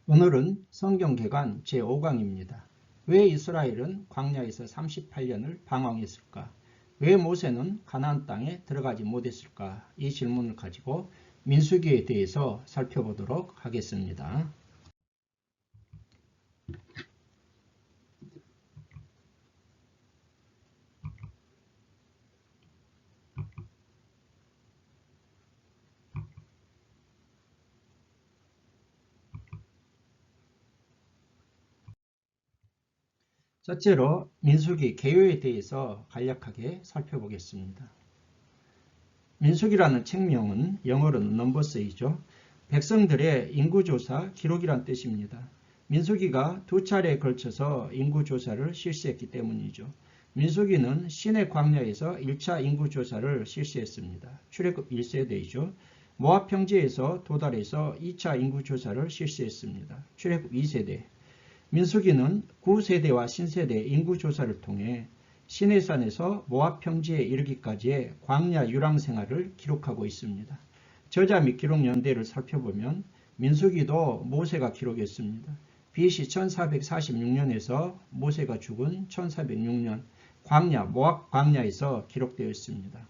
오늘은 성경개관 제5강입니다. 왜 이스라엘은 광야에서 38년을 방황했을까? 왜 모세는 가나안 땅에 들어가지 못했을까? 이 질문을 가지고 민수기에 대해서 살펴보도록 하겠습니다. 첫째로 민수기 개요에 대해서 간략하게 살펴보겠습니다. 민수기라는 책명은 영어로는 넘버스이죠. 백성들의 인구조사 기록이란 뜻입니다. 민수기가 두 차례에 걸쳐서 인구조사를 실시했기 때문이죠. 민수기는 시내 광야에서 1차 인구조사를 실시했습니다. 출애굽 1세대이죠. 모압 평지에서 도달해서 2차 인구조사를 실시했습니다. 출애굽 2세대. 민수기는 구세대와 신세대 인구조사를 통해 시내산에서 모압 평지에 이르기까지의 광야 유랑 생활을 기록하고 있습니다. 저자 및 기록 연대를 살펴보면 민수기도 모세가 기록했습니다. BC 1446년에서 모세가 죽은 1406년 광야 모압 광야에서 기록되어 있습니다.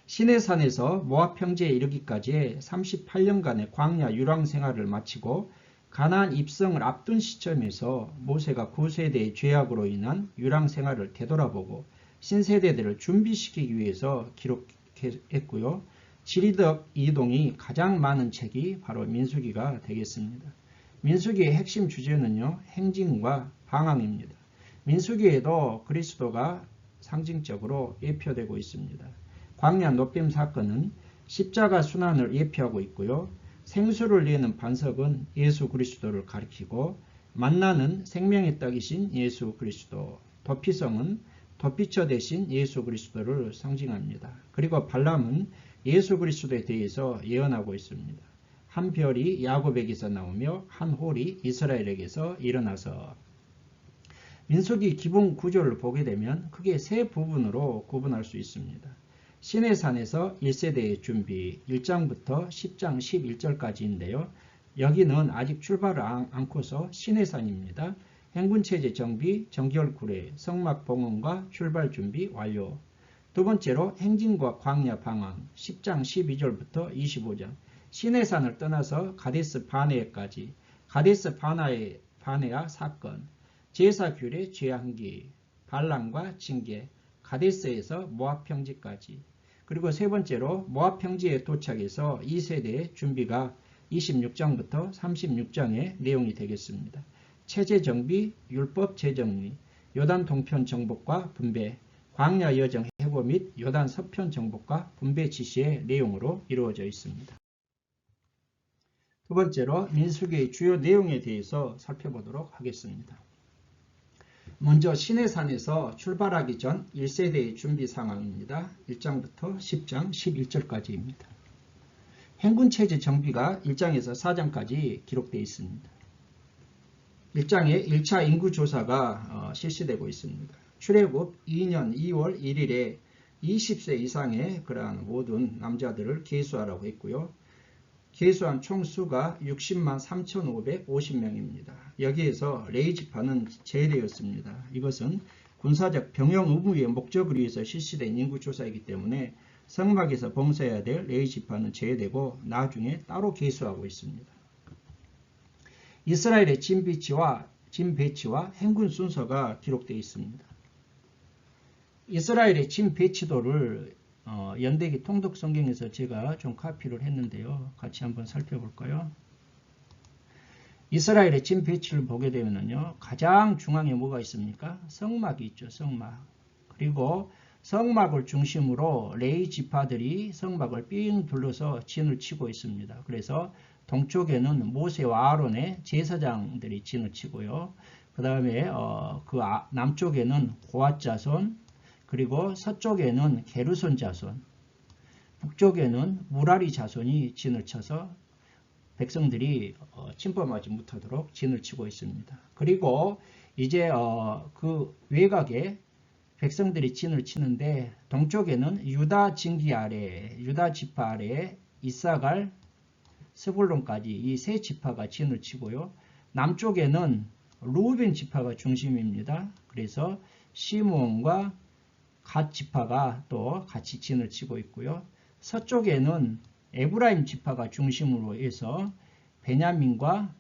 시내산에서 모압 평지에 이르기까지의 38년간의 광야 유랑 생활을 마치고 가나안 입성을 앞둔 시점에서 모세가 구세대의 죄악으로 인한 유랑 생활을 되돌아보고 신세대들을 준비시키기 위해서 기록했고요. 지리적 이동이 가장 많은 책이 바로 민수기가 되겠습니다. 민수기의 핵심 주제는요, 행진과 방황입니다. 민수기에도 그리스도가 상징적으로 예표되고 있습니다. 광야 높임 사건은 십자가 순환을 예표하고 있고요. 생수를 내는 반석은 예수 그리스도를 가리키고 만나는 생명의 떡이신 예수 그리스도, 도피성은 도피처 대신 예수 그리스도를 상징합니다. 그리고 발람은 예수 그리스도에 대해서 예언하고 있습니다. 한 별이 야곱에게서 나오며 한 홀이 이스라엘에게서 일어나서. 민수기 기본 구조를 보게 되면 크게 세 부분으로 구분할 수 있습니다. 시내산에서 1세대의 준비 1장부터 10장 11절까지인데요. 여기는 아직 출발을 않고서 시내산입니다. 행군체제 정비, 정결구례, 성막 봉헌과 출발 준비 완료. 두 번째로 행진과 광야 방황 10장 12절부터 25장. 시내산을 떠나서 가데스 바네아까지. 가데스 바네아 사건, 제사 규례 죄항기, 반란과 징계, 가데스에서 모압 평지까지. 그리고 세 번째로 모압 평지에 도착해서 2세대의 준비가 26장부터 36장의 내용이 되겠습니다. 체제 정비, 율법 재정리, 요단 동편 정복과 분배, 광야 여정 해고 및 요단 서편 정복과 분배 지시의 내용으로 이루어져 있습니다. 두 번째로 민수기의 주요 내용에 대해서 살펴보도록 하겠습니다. 먼저 시내산에서 출발하기 전 1세대의 준비 상황입니다. 1장부터 10장 11절까지입니다. 행군체제 정비가 1장에서 4장까지 기록되어 있습니다. 1장에 1차 인구조사가 실시되고 있습니다. 출애굽 2년 2월 1일에 20세 이상의 그러한 모든 남자들을 계수하라고 했고요. 계수한 총수가 60만 3,550명입니다. 여기에서 레위지파는 제외되었습니다. 이것은 군사적 병영 의무의 목적을 위해서 실시된 인구조사이기 때문에 성막에서 봉사해야 될 레위지파는 제외되고 나중에 따로 계수하고 있습니다. 이스라엘의 짐 배치와 행군 순서가 기록되어 있습니다. 이스라엘의 짐 배치도를 연대기 통독 성경에서 제가 좀 카피를 했는데요. 같이 한번 살펴볼까요? 이스라엘의 짐 배치를 보게 되면요. 가장 중앙에 뭐가 있습니까? 성막이 있죠. 성막. 그리고 성막을 중심으로 레위 지파들이 성막을 삥 둘러서 진을 치고 있습니다. 그래서 동쪽에는 모세와 아론의 제사장들이 진을 치고요. 그 다음에 남쪽에는 고앗 자손, 그리고 서쪽에는 게르손 자손, 북쪽에는 무라리 자손이 진을 쳐서 백성들이 침범하지 못하도록 진을 치고 있습니다. 그리고 이제 그 외곽에 백성들이 진을 치는데 동쪽에는 유다 징기 아래, 유다 지파 아래에 이사갈, 스불론까지 이 세 지파가 진을 치고요. 남쪽에는 루벤 지파가 중심입니다. 그래서 시므온과 갓 지파가 또 같이 진을 치고 있고요. 서쪽에는 에브라임 지파가 중심으로 해서 베냐민과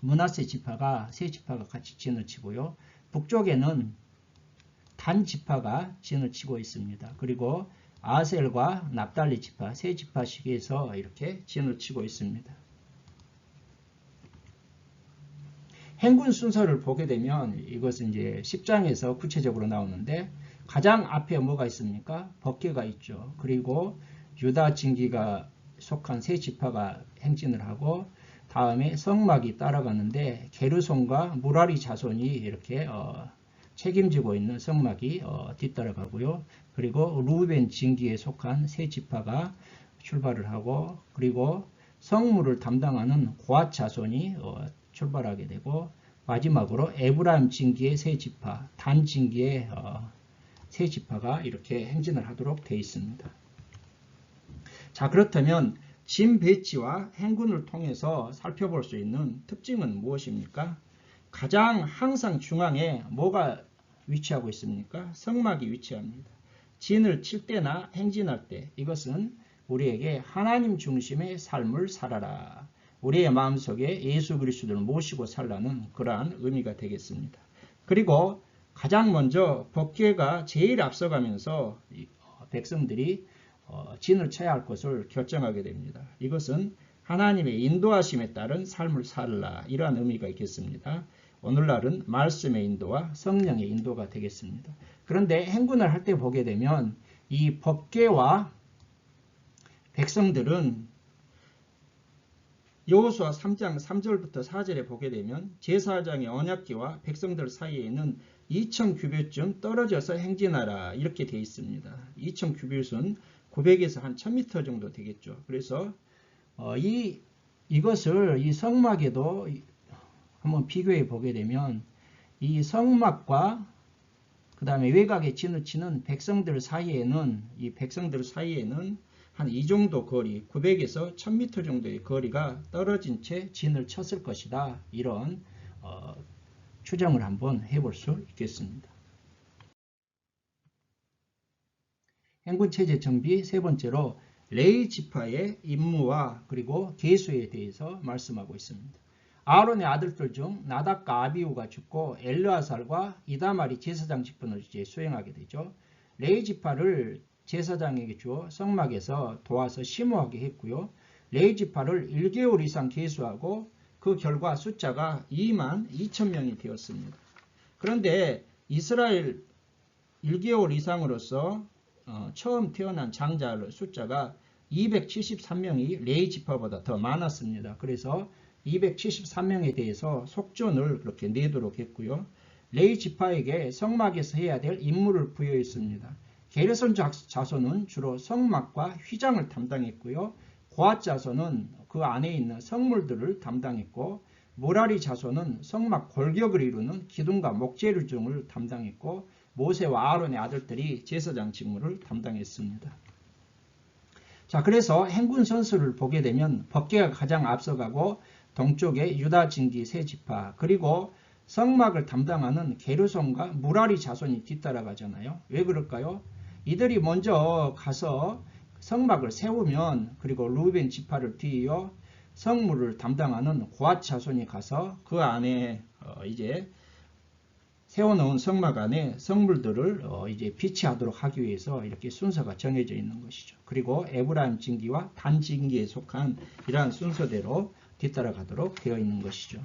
므낫세 지파가 세 지파가 같이 진을 치고요. 북쪽에는 단 지파가 진을 치고 있습니다. 그리고 아셀과 납달리 지파 세 지파씩 해서 이렇게 진을 치고 있습니다. 행군 순서를 보게 되면 이것은 이제 10장에서 구체적으로 나오는데 가장 앞에 뭐가 있습니까? 법궤가 있죠. 그리고 유다 진기가 속한 세 지파가 행진을 하고 다음에 성막이 따라가는데 게르손과 무라리 자손이 이렇게 책임지고 있는 성막이 뒤따라가고요. 그리고 루벤 진기에 속한 세 지파가 출발을 하고 그리고 성물을 담당하는 고앗 자손이 출발하게 되고 마지막으로 에브라임 진기의 세 지파, 단 진기의 세 지파가 이렇게 행진을 하도록 되어 있습니다. 자, 그렇다면 진 배치와 행군을 통해서 살펴볼 수 있는 특징은 무엇입니까? 가장 항상 중앙에 뭐가 위치하고 있습니까? 성막이 위치합니다. 진을 칠 때나 행진할 때 이것은 우리에게 하나님 중심의 삶을 살아라. 우리의 마음속에 예수 그리스도를 모시고 살라는 그러한 의미가 되겠습니다. 그리고 가장 먼저 법궤가 제일 앞서가면서 백성들이 진을 쳐야 할 것을 결정하게 됩니다. 이것은 하나님의 인도하심에 따른 삶을 살라 이러한 의미가 있겠습니다. 오늘날은 말씀의 인도와 성령의 인도가 되겠습니다. 그런데 행군을 할 때 보게 되면 이 법궤와 백성들은 여호수아 3장 3절부터 4절에 보게 되면 제사장의 언약궤와 백성들 사이에는 2000규빗쯤 떨어져서 행진하라 이렇게 되어 있습니다. 2000규빗은 900에서 한 1000m 정도 되겠죠. 그래서 이것을 이 성막에도 한번 비교해 보게 되면 이 성막과 그 다음에 외곽에 진을 치는 백성들 사이에는 한 이 정도 거리 900에서 1000m 정도의 거리가 떨어진 채 진을 쳤을 것이다. 이런 추정을 한번 해볼 수 있겠습니다. 행군체제 정비 세 번째로 레위 지파의 임무와 그리고 계수에 대해서 말씀하고 있습니다. 아론의 아들들 중 나답과 아비후가 죽고 엘르아살과 이다말이 제사장 직분을 이제 수행하게 되죠. 레위 지파를 제사장에게 주어 성막에서 도와서 심호하게 했고요. 레위 지파를 1개월 이상 계수하고 그 결과 숫자가 22,000명이 되었습니다. 그런데 이스라엘 1개월 이상으로서 처음 태어난 장자의 숫자가 273명이 레위 지파보다 더 많았습니다. 그래서 273명에 대해서 속전을 그렇게 내도록 했고요. 레위 지파에게 성막에서 해야 될 임무를 부여했습니다. 게르손 자손은 주로 성막과 휘장을 담당했고요. 고앗 자손은 그 안에 있는 성물들을 담당했고 무라리 자손은 성막 골격을 이루는 기둥과 목재를 등을 담당했고 모세와 아론의 아들들이 제사장 직무를 담당했습니다. 자, 그래서 행군 선수를 보게 되면 법궤가 가장 앞서가고 동쪽에 유다 진기 세 지파 그리고 성막을 담당하는 게르손과 무라리 자손이 뒤따라가잖아요. 왜 그럴까요? 이들이 먼저 가서 성막을 세우면 그리고 루벤 지파를 뒤이어 성물을 담당하는 고앗 자손이 가서 그 안에 이제 세워놓은 성막 안에 성물들을 이제 비치하도록 하기 위해서 이렇게 순서가 정해져 있는 것이죠. 그리고 에브라임 진기와 단 진기에 속한 이러한 순서대로 뒤따라가도록 되어 있는 것이죠.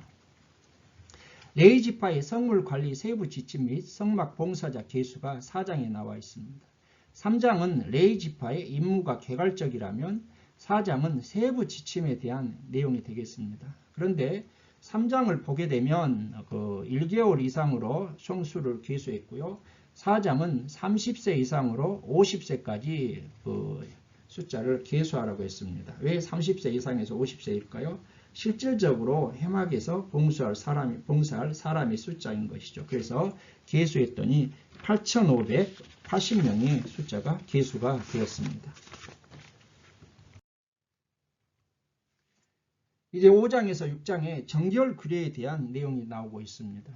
레위 지파의 성물 관리 세부 지침 및 성막 봉사자 계수가 4장에 나와 있습니다. 3장은 레위 지파의 임무가 개괄적이라면 4장은 세부 지침에 대한 내용이 되겠습니다. 그런데 3장을 보게 되면 1개월 이상으로 총수를 계수했고요. 4장은 30세 이상으로 50세까지 숫자를 계수하라고 했습니다. 왜 30세 이상에서 50세일까요? 실질적으로 회막에서 봉사할 사람의 숫자인 것이죠. 그래서 계수했더니 8,580명의 숫자가 계수가 되었습니다. 이제 5장에서 6장에 정결규례에 대한 내용이 나오고 있습니다.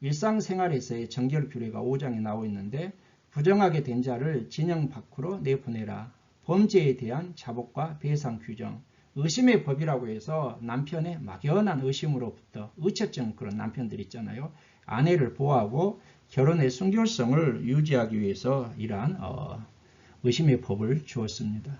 일상생활에서의 정결규례가 5장에 나오고 있는데 부정하게 된 자를 진영 밖으로 내보내라. 범죄에 대한 자복과 배상 규정. 의심의 법이라고 해서 남편의 막연한 의심으로부터 의처증 그런 남편들 있잖아요. 아내를 보호하고 결혼의 순결성을 유지하기 위해서 이러한 의심의 법을 두었습니다.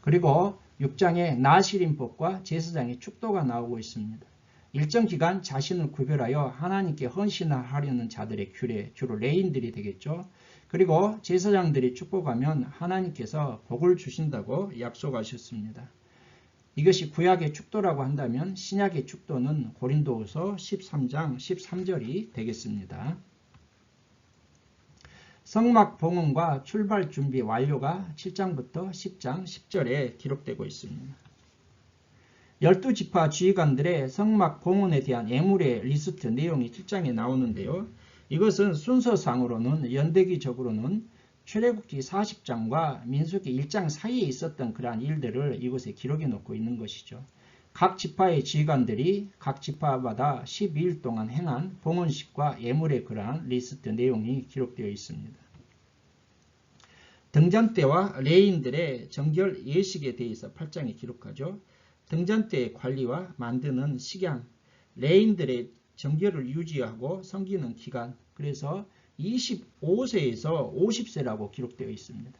그리고 6장에 나시림법과 제사장의 축도가 나오고 있습니다. 일정 기간 자신을 구별하여 하나님께 헌신하려는 자들의 규례, 주로 레인들이 되겠죠. 그리고 제사장들이 축복하면 하나님께서 복을 주신다고 약속하셨습니다. 이것이 구약의 축도라고 한다면 신약의 축도는 고린도후서 13장 13절이 되겠습니다. 성막 봉헌과 출발 준비 완료가 7장부터 10장 10절에 기록되고 있습니다. 12지파 지휘관들의 성막 봉헌에 대한 예물의 리스트 내용이 7장에 나오는데요. 이것은 순서상으로는 연대기적으로는 출애굽기 40장과 민수기 1장 사이에 있었던 그러한 일들을 이곳에 기록해 놓고 있는 것이죠. 각 지파의 지휘관들이 각 지파마다 12일 동안 행한 봉헌식과 예물의 그러한 리스트 내용이 기록되어 있습니다. 등잔대와 레인들의 정결 예식에 대해서 8장에 기록하죠. 등잔대의 관리와 만드는 식양, 레인들의 정결을 유지하고 섬기는 기간, 그래서 25세에서 50세라고 기록되어 있습니다.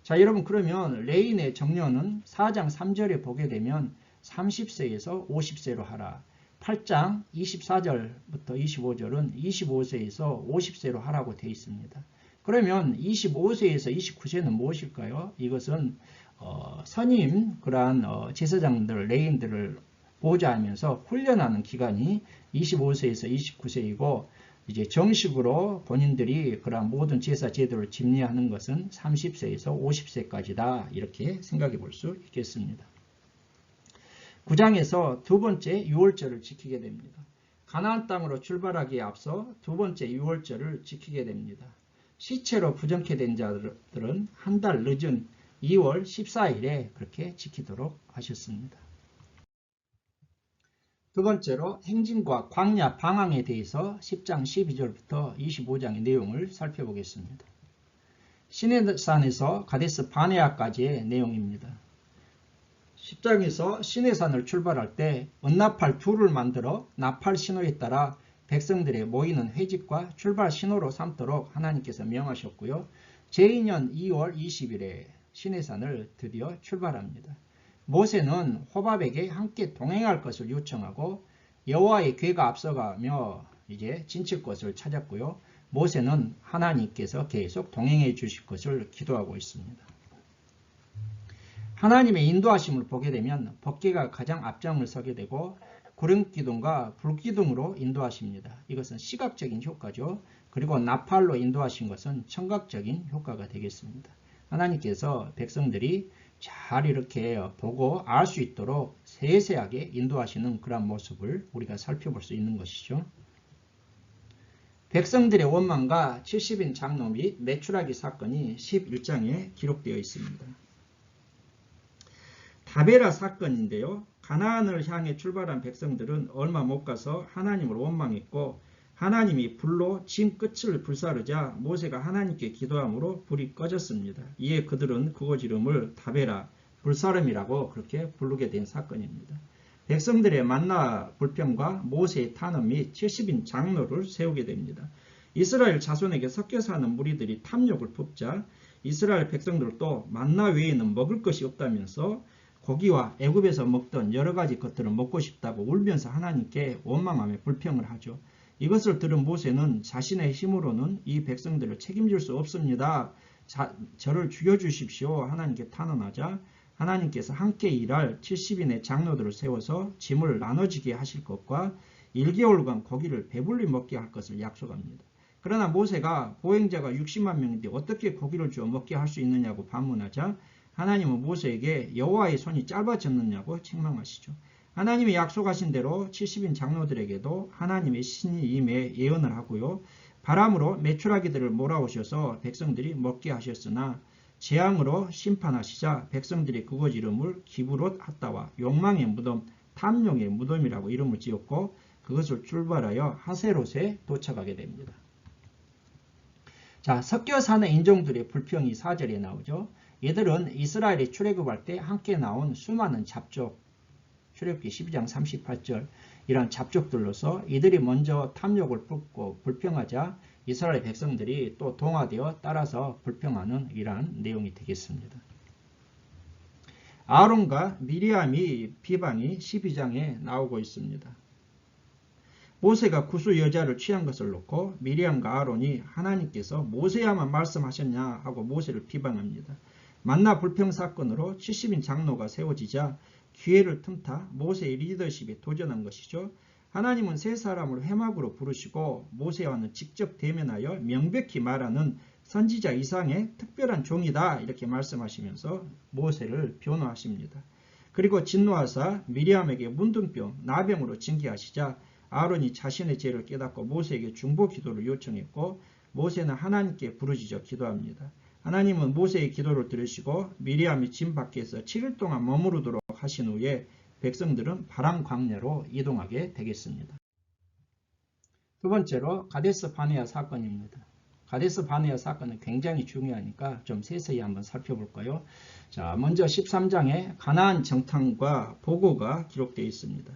자, 여러분 그러면 레인의 정년은 4장 3절에 보게 되면 30세에서 50세로 하라. 8장 24절부터 25절은 25세에서 50세로 하라고 되어 있습니다. 그러면 25세에서 29세는 무엇일까요? 이것은 선임 그러한 제사장들, 레인들을 보좌하면서 훈련하는 기간이 25세에서 29세이고 이제 정식으로 본인들이 그러한 모든 제사 제도를 집례하는 것은 30세에서 50세까지다. 이렇게 생각해 볼 수 있겠습니다. 9장에서 두 번째 유월절을 지키게 됩니다. 가나안 땅으로 출발하기에 앞서 두 번째 유월절을 지키게 됩니다. 시체로 부정케 된 자들은 한 달 늦은 2월 14일에 그렇게 지키도록 하셨습니다. 두 번째로 행진과 광야 방황에 대해서 10장 12절부터 25장의 내용을 살펴보겠습니다. 시내산에서 가데스 바네아까지의 내용입니다. 10장에서 시내산을 출발할 때 은나팔 둘을 만들어 나팔 신호에 따라 백성들의 모이는 회집과 출발 신호로 삼도록 하나님께서 명하셨고요. 제2년 2월 20일에 시내산을 드디어 출발합니다. 모세는 호밥에게 함께 동행할 것을 요청하고 여호와의 궤가 앞서가며 이제 진칠 것을 찾았고요. 모세는 하나님께서 계속 동행해 주실 것을 기도하고 있습니다. 하나님의 인도하심을 보게 되면 법궤가 가장 앞장을 서게 되고 구름기둥과 불기둥으로 인도하십니다. 이것은 시각적인 효과죠. 그리고 나팔로 인도하신 것은 청각적인 효과가 되겠습니다. 하나님께서 백성들이 잘 이렇게 보고 알 수 있도록 세세하게 인도하시는 그런 모습을 우리가 살펴볼 수 있는 것이죠. 백성들의 원망과 70인 장로 및 메추라기 사건이 11장에 기록되어 있습니다. 다베라 사건인데요. 가나안을 향해 출발한 백성들은 얼마 못 가서 하나님을 원망했고 하나님이 불로 짐 끝을 불사르자 모세가 하나님께 기도함으로 불이 꺼졌습니다. 이에 그들은 그곳 이름을 다베라, 불사름이라고 그렇게 부르게 된 사건입니다. 백성들의 만나 불평과 모세의 탄원 및 70인 장로를 세우게 됩니다. 이스라엘 자손에게 섞여 사는 무리들이 탐욕을 품자 이스라엘 백성들도 만나 외에는 먹을 것이 없다면서 고기와 애굽에서 먹던 여러 가지 것들을 먹고 싶다고 울면서 하나님께 원망하며 불평을 하죠. 이것을 들은 모세는 자신의 힘으로는 이 백성들을 책임질 수 없습니다. 저를 죽여주십시오. 하나님께 탄원하자 하나님께서 함께 일할 70인의 장로들을 세워서 짐을 나눠지게 하실 것과 1개월간 고기를 배불리 먹게 할 것을 약속합니다. 그러나 모세가 보행자가 60만 명인데 어떻게 고기를 주어 먹게 할 수 있느냐고 반문하자 하나님은 모세에게 여호와의 손이 짧아졌느냐고 책망하시죠. 하나님이 약속하신 대로 70인 장로들에게도 하나님의 신이 임해 예언을 하고요. 바람으로 메추라기들을 몰아오셔서 백성들이 먹게 하셨으나 재앙으로 심판하시자 백성들이 그곳 이름을 기브롯 핫다와 욕망의 무덤, 탐욕의 무덤이라고 이름을 지었고 그것을 출발하여 하세롯에 도착하게 됩니다. 자, 섞여 사는 인종들의 불평이 4절에 나오죠. 얘들은 이스라엘이 출애굽할 때 함께 나온 수많은 잡족, 출애굽기 12장 38절 이런 잡족들로서 이들이 먼저 탐욕을 뿜고 불평하자 이스라엘 백성들이 또 동화되어 따라서 불평하는 이러한 내용이 되겠습니다. 아론과 미리암이 비방이 12장에 나오고 있습니다. 모세가 구수 여자를 취한 것을 놓고 미리암과 아론이 하나님께서 모세야만 말씀하셨냐 하고 모세를 비방합니다. 만나 불평 사건으로 70인 장로가 세워지자 기회를 틈타 모세의 리더십에 도전한 것이죠. 하나님은 세 사람을 회막으로 부르시고 모세와는 직접 대면하여 명백히 말하는 선지자 이상의 특별한 종이다 이렇게 말씀하시면서 모세를 변호하십니다. 그리고 진노하사 미리암에게 문둥병, 나병으로 징계하시자 아론이 자신의 죄를 깨닫고 모세에게 중보 기도를 요청했고 모세는 하나님께 부르짖어 기도합니다. 하나님은 모세의 기도를 들으시고 미리암이 진 밖에서 7일 동안 머무르도록 하신 후에 백성들은 바람 광야로 이동하게 되겠습니다. 두 번째로 가데스 바네아 사건입니다. 가데스 바네아 사건은 굉장히 중요하니까 좀 세세히 한번 살펴볼까요? 자, 먼저 13장에 가나안 정탐과 보고가 기록되어 있습니다.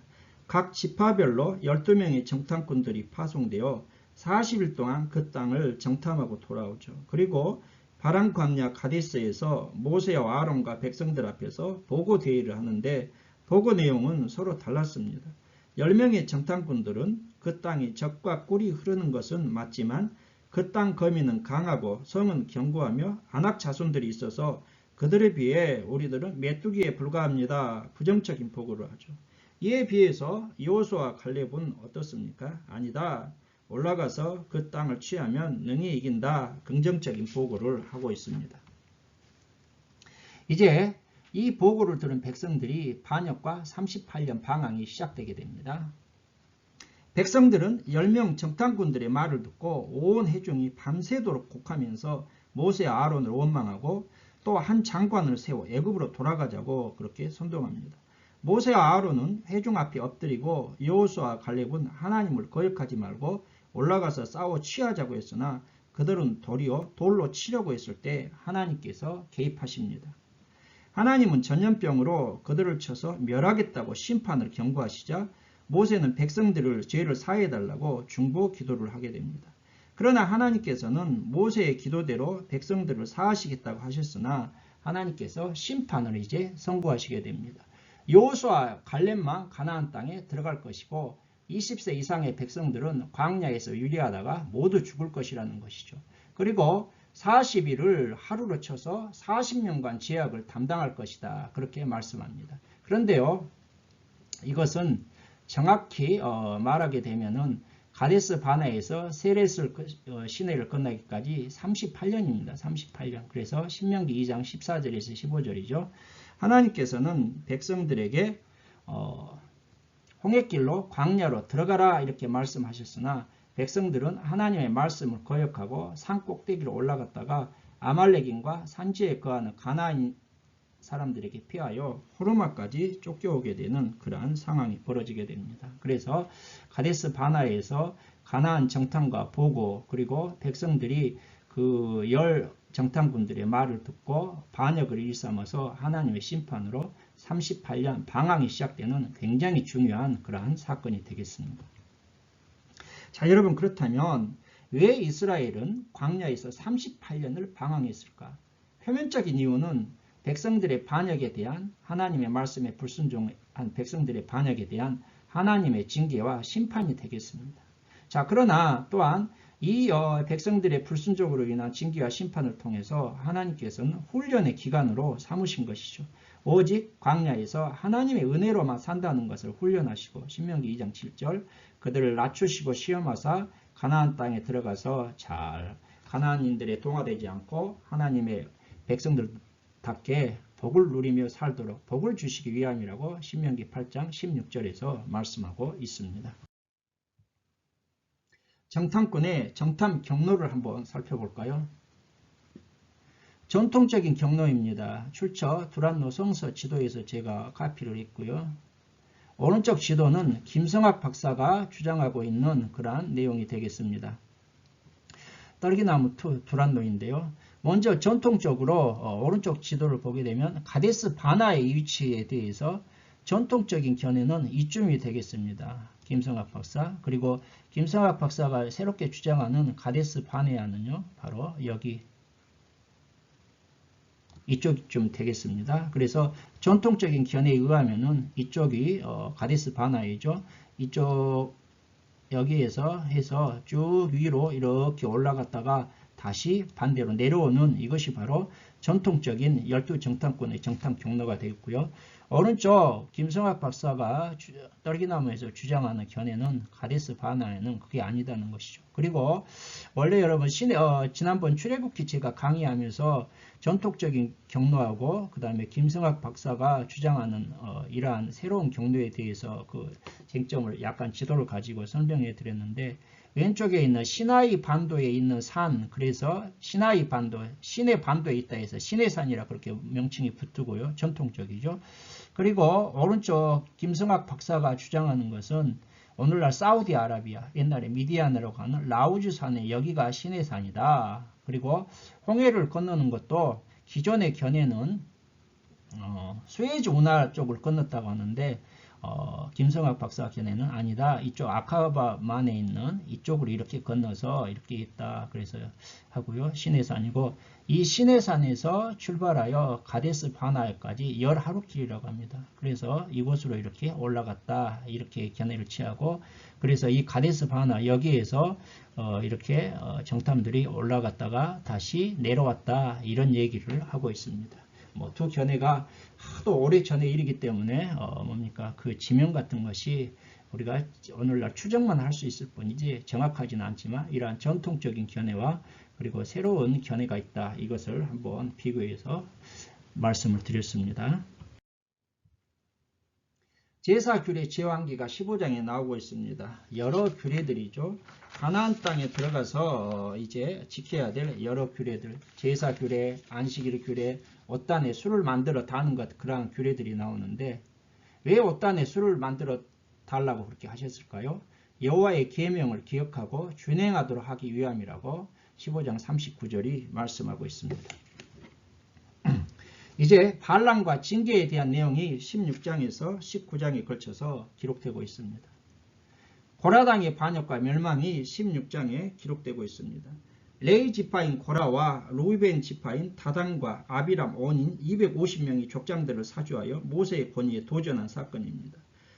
각 지파별로 12명의 정탐꾼들이 파송되어 40일 동안 그 땅을 정탐하고 돌아오죠. 그리고 바람 광야 가데스에서 모세와 아론과 백성들 앞에서 보고 대의를 하는데 보고 내용은 서로 달랐습니다. 10명의 정탐꾼들은 그 땅이 적과 꿀이 흐르는 것은 맞지만 그 땅 거민은 강하고 성은 견고하며 안악 자손들이 있어서 그들에 비해 우리들은 메뚜기에 불과합니다. 부정적인 보고를 하죠. 이에 비해서 여호수아와 갈렙은 어떻습니까? 아니다. 올라가서 그 땅을 취하면 능히 이긴다. 긍정적인 보고를 하고 있습니다. 이제 이 보고를 들은 백성들이 반역과 38년 방황이 시작되게 됩니다. 백성들은 10명 정탐꾼들의 말을 듣고 온 회중이 밤새도록 곡하면서 모세와 아론을 원망하고 또 한 장관을 세워 애굽으로 돌아가자고 그렇게 선동합니다. 모세와 아론은 회중 앞에 엎드리고 여호수아와 갈렙은 하나님을 거역하지 말고 올라가서 싸워 취하자고 했으나 그들은 도리어 돌로 치려고 했을 때 하나님께서 개입하십니다. 하나님은 전염병으로 그들을 쳐서 멸하겠다고 심판을 경고하시자 모세는 백성들을 죄를 사해달라고 중보 기도를 하게 됩니다. 그러나 하나님께서는 모세의 기도대로 백성들을 사하시겠다고 하셨으나 하나님께서 심판을 이제 선고하시게 됩니다. 여호수아 갈렙만 가나안 땅에 들어갈 것이고 20세 이상의 백성들은 광야에서 유리하다가 모두 죽을 것이라는 것이죠. 그리고 40일을 하루로 쳐서 40년간 죄악을 담당할 것이다. 그렇게 말씀합니다. 그런데요, 이것은 정확히 말하게 되면은 가데스 바네아에서 세렛을 시내를 건너기까지 38년입니다. 38년. 그래서 신명기 2장 14절에서 15절이죠. 하나님께서는 백성들에게 홍해길로 광야로 들어가라 이렇게 말씀하셨으나 백성들은 하나님의 말씀을 거역하고 산 꼭대기로 올라갔다가 아말렉인과 산지에 거하는 가나안 사람들에게 피하여 호르마까지 쫓겨오게 되는 그러한 상황이 벌어지게 됩니다. 그래서 가데스 바네아에서 가나안 정탐과 보고 그리고 백성들이 그 정탐꾼들의 말을 듣고 반역을 일삼아서 하나님의 심판으로 38년 방황이 시작되는 굉장히 중요한 그러한 사건이 되겠습니다. 자, 여러분, 그렇다면 왜 이스라엘은 광야에서 38년을 방황했을까? 표면적인 이유는 백성들의 반역에 대한 하나님의 말씀에 불순종한 백성들의 반역에 대한 하나님의 징계와 심판이 되겠습니다. 자, 그러나 또한 이 백성들의 불순종으로 인한 징계와 심판을 통해서 하나님께서는 훈련의 기간으로 삼으신 것이죠. 오직 광야에서 하나님의 은혜로만 산다는 것을 훈련하시고 신명기 2장 7절 그들을 낮추시고 시험하사 가나안 땅에 들어가서 잘 가나안인들의 동화되지 않고 하나님의 백성들답게 복을 누리며 살도록 복을 주시기 위함이라고 신명기 8장 16절에서 말씀하고 있습니다. 정탐꾼의 정탐 경로를 한번 살펴볼까요? 전통적인 경로입니다. 출처 두란노 성서 지도에서 제가 카피를 했고요. 오른쪽 지도는 김성학 박사가 주장하고 있는 그러한 내용이 되겠습니다. 떨기나무 두란노인데요. 먼저 전통적으로 오른쪽 지도를 보게 되면 가데스 바나의 위치에 대해서 전통적인 견해는 이쯤이 되겠습니다. 김성학 박사. 그리고 김성학 박사가 새롭게 주장하는 가데스 바네아는요. 바로 여기 이쪽쯤 되겠습니다. 그래서 전통적인 견해에 의하면은 이쪽이 가데스 바나이죠. 이쪽 여기에서 해서 쭉 위로 이렇게 올라갔다가 다시 반대로 내려오는 이것이 바로 전통적인 12정탐권의 정탐 경로가 되겠고요. 오른쪽 김성학 박사가 떨기나무에서 주장하는 견해는 가데스 바나에는 그게 아니다는 것이죠. 그리고 원래 여러분 지난번 출애굽기 제가 강의하면서 전통적인 경로하고 그 다음에 김성학 박사가 주장하는 이러한 새로운 경로에 대해서 그 쟁점을 약간 지도를 가지고 설명해 드렸는데 왼쪽에 있는 시나이 반도에 있는 산, 그래서 시나이 반도, 시내 반도에 있다 해서 시내산이라 그렇게 명칭이 붙고요. 전통적이죠. 그리고 오른쪽 김성학 박사가 주장하는 것은 오늘날 사우디아라비아, 옛날에 미디안이라고 하는 라우즈산의 여기가 시내산이다. 그리고 홍해를 건너는 것도 기존의 견해는 수에즈 운하 쪽을 건넜다고 하는데 김성학 박사 견해는 아니다. 이쪽 아카바만에 있는 이쪽으로 이렇게 건너서 이렇게 있다. 그래서 하고요. 시내산이고 이 시내산에서 출발하여 가데스 바나에까지 10하루길이라고 합니다. 그래서 이곳으로 이렇게 올라갔다. 이렇게 견해를 취하고 그래서 이 가데스 바나 여기에서 이렇게 정탐들이 올라갔다가 다시 내려왔다. 이런 얘기를 하고 있습니다. 두 견해가 하도 오래 전의 일이기 때문에 뭡니까 그 지명 같은 것이 우리가 오늘날 추정만 할 수 있을 뿐이지 정확하지는 않지만 이러한 전통적인 견해와 그리고 새로운 견해가 있다. 이것을 한번 비교해서 말씀을 드렸습니다. 제사규례 제왕기가 15장에 나오고 있습니다. 여러 규례들이죠. 가나안 땅에 들어가서 이제 지켜야 될 여러 규례들, 제사규례, 안식일 규례, 옷단에 술을 만들어 다는 것, 그러한 규례들이 나오는데 왜 옷단에 술을 만들어 달라고 그렇게 하셨을까요? 여호와의 계명을 기억하고 준행하도록 하기 위함이라고 15장 39절이 말씀하고 있습니다. 이제 반란과 징계에 대한 내용이 16장에서 19장에 걸쳐서 기록되고 있습니다. 고라당의 반역과 멸망이 16장에 기록되고 있습니다. 레위 지파인 고라와 루벤 지파인 다단과 아비람 온인 250명이 족장들을 사주하여 모세의 권위에 도전한 사건입니다.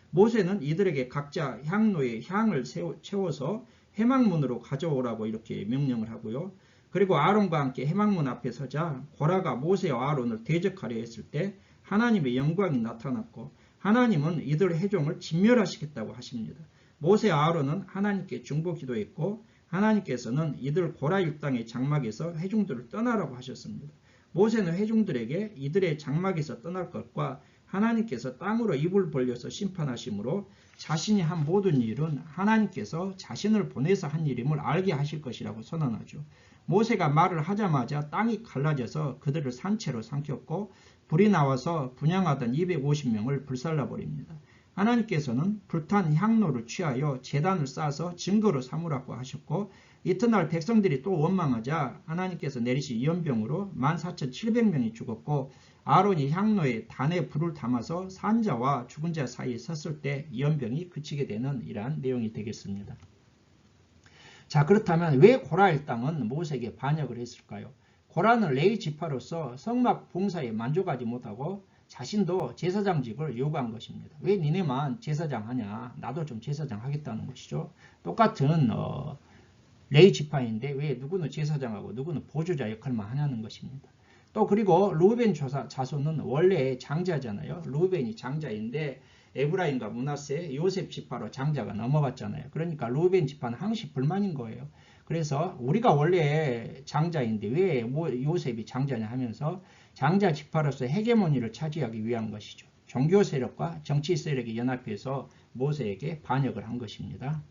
모세는 이들에게 각자 향로에 향을 채워서 해망문으로 가져오라고 이렇게 명령을 하고요. 그리고 아론과 함께 해망문 앞에 서자 고라가 모세와 아론을 대적하려 했을 때 하나님의 영광이 나타났고 하나님은 이들 회종을 진멸하시겠다고 하십니다. 모세와 아론은 하나님께 중보 기도했고 하나님께서는 이들 고라 일당의 장막에서 회중들을 떠나라고 하셨습니다. 모세는 회중들에게 이들의 장막에서 떠날 것과 하나님께서 땅으로 입을 벌려서 심판하심으로 자신이 한 모든 일은 하나님께서 자신을 보내서 한 일임을 알게 하실 것이라고 선언하죠. 모세가 말을 하자마자 땅이 갈라져서 그들을 산채로 삼켰고 불이 나와서 분향하던 250명을 불살라버립니다. 하나님께서는 불탄 향로를 취하여 제단을 쌓아서 증거로 삼으라고 하셨고 이튿날 백성들이 또 원망하자 하나님께서 내리신 연병으로 14,700명이 죽었고 아론이 향로에 단에 불을 담아서 산자와 죽은 자 사이에 섰을 때 연병이 그치게 되는 이러한 내용이 되겠습니다. 자, 그렇다면 왜 고라 일당은 모세에게 반역을 했을까요? 고라는 레위 지파로서 성막 봉사에 만족하지 못하고 자신도 제사장직을 요구한 것입니다. 왜 니네만 제사장 하냐? 나도 좀 제사장 하겠다는 것이죠. 똑같은 레위 지파인데 왜 누구는 제사장하고 누구는 보조자 역할만 하냐는 것입니다. 또 그리고 루벤 자손은 원래 장자잖아요. 루벤이 장자인데 에브라임과 므낫세, 요셉 지파로 장자가 넘어갔잖아요. 그러니까 루벤 지파는 항시 불만인 거예요. 그래서 우리가 원래 장자인데 왜 요셉이 장자냐 하면서 장자 지파로서 헤게모니를 차지하기 위한 것이죠. 종교 세력과 정치 세력이 연합해서 모세에게 반역을 한 것입니다.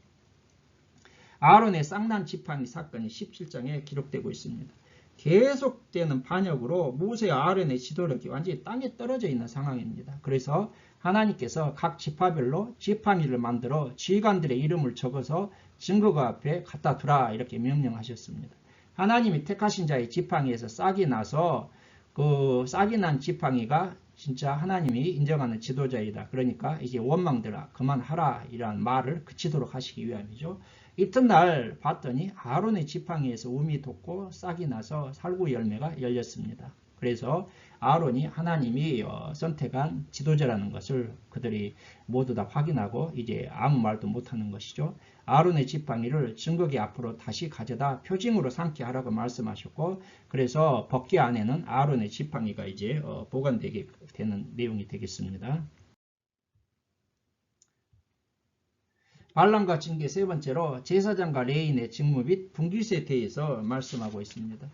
아론의 쌍난 지팡이 사건이 17장에 기록되고 있습니다. 계속되는 반역으로 모세와 아론의 지도력이 완전히 땅에 떨어져 있는 상황입니다. 그래서 하나님께서 각 지파별로 지팡이를 만들어 지휘관들의 이름을 적어서 증거가 앞에 갖다 두라 이렇게 명령하셨습니다. 하나님이 택하신 자의 지팡이에서 싹이 나서 그 싹이 난 지팡이가 진짜 하나님이 인정하는 지도자이다. 그러니까 이제 원망들아 그만하라 이런 말을 그치도록 하시기 위함이죠. 이튿날 봤더니 아론의 지팡이에서 움이 돋고 싹이 나서 살구 열매가 열렸습니다. 그래서 아론이 하나님이 선택한 지도자라는 것을 그들이 모두 다 확인하고 이제 아무 말도 못하는 것이죠. 아론의 지팡이를 증거기 앞으로 다시 가져다 표징으로 삼게 하라고 말씀하셨고, 그래서 법궤 안에는 아론의 지팡이가 이제 보관되게 되는 내용이 되겠습니다. 반란과 징계 세 번째로 제사장과 레위인의 직무 및 분깃에 대해서 말씀하고 있습니다.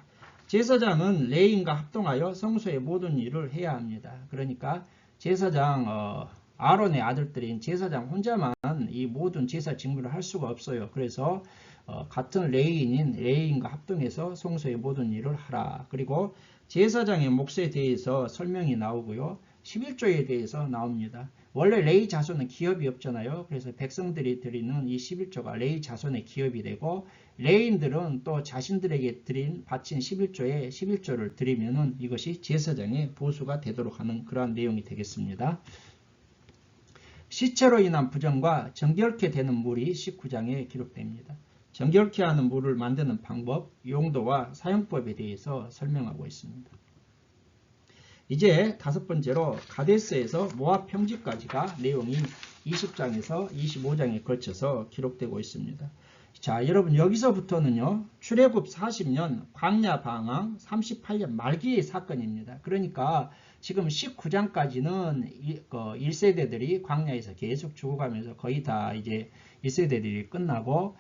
제사장은 레위인과 합동하여 성소의 모든 일을 해야 합니다. 그러니까 제사장 아론의 아들들인 제사장 혼자만 이 모든 제사 직무를 할 수가 없어요. 그래서 같은 레위인인 레위인과 합동해서 성소의 모든 일을 하라. 그리고 제사장의 몫에 대해서 설명이 나오고요. 11조에 대해서 나옵니다. 원래 레위 자손은 기업이 없잖아요. 그래서 백성들이 드리는 이 11조가 레위 자손의 기업이 되고, 레위인들은 또 자신들에게 바친 11조에 11조를 드리면은 이것이 제사장의 보수가 되도록 하는 그러한 내용이 되겠습니다. 시체로 인한 부정과 정결케 되는 물이 19장에 기록됩니다. 정결케 하는 물을 만드는 방법, 용도와 사용법에 대해서 설명하고 있습니다. 이제 다섯 번째로 가데스에서 모압 평지까지가 내용이 20장에서 25장에 걸쳐서 기록되고 있습니다. 자, 여러분 여기서부터는요, 출애굽 40년 광야 방황 38년 말기의 사건입니다. 그러니까 지금 19장까지는 1세대들이 광야에서 계속 죽어가면서 거의 다 이제 1세대들이 끝나고,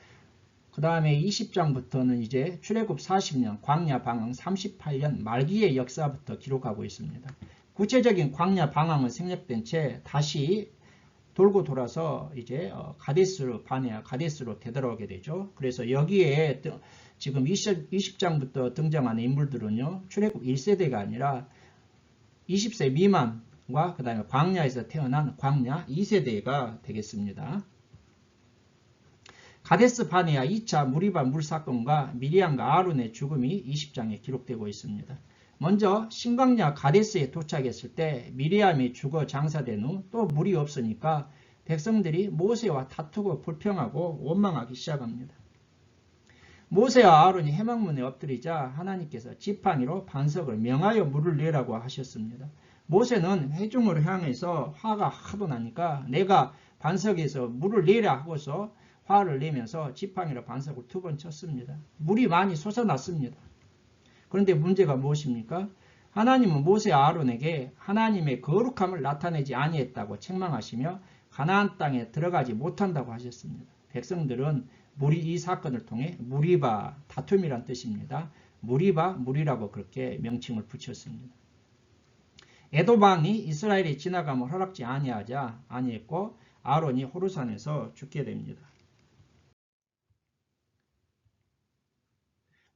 그 다음에 20장부터는 이제 출애굽 40년, 광야 방황 38년 말기의 역사부터 기록하고 있습니다. 구체적인 광야 방황은 생략된 채 다시 돌고 돌아서 이제 가데스로 바네아, 가데스로 되돌아오게 되죠. 그래서 여기에 지금 20장부터 등장하는 인물들은요, 출애굽 1세대가 아니라 20세 미만과 그 다음에 광야에서 태어난 광야 2세대가 되겠습니다. 가데스 바네아 2차 무리바 물사건과 미리암과 아론의 죽음이 20장에 기록되고 있습니다. 먼저 신광야 가데스에 도착했을 때 미리암이 죽어 장사된 후 또 물이 없으니까 백성들이 모세와 다투고 불평하고 원망하기 시작합니다. 모세와 아론이 해망문에 엎드리자 하나님께서 지팡이로 반석을 명하여 물을 내라고 하셨습니다. 모세는 회중으로 향해서 화가 하도 나니까 내가 반석에서 물을 내라 하고서 화를 내면서 지팡이로 반석을 2번 쳤습니다. 물이 많이 솟아났습니다. 그런데 문제가 무엇입니까? 하나님은 모세와 아론에게 하나님의 거룩함을 나타내지 아니했다고 책망하시며 가나안 땅에 들어가지 못한다고 하셨습니다. 백성들은 이 사건을 통해 무리바, 다툼이란 뜻입니다. 무리바, 물이라고 그렇게 명칭을 붙였습니다. 에돔왕이 이스라엘이 지나감을 허락지 아니했고 아론이 호르산에서 죽게 됩니다.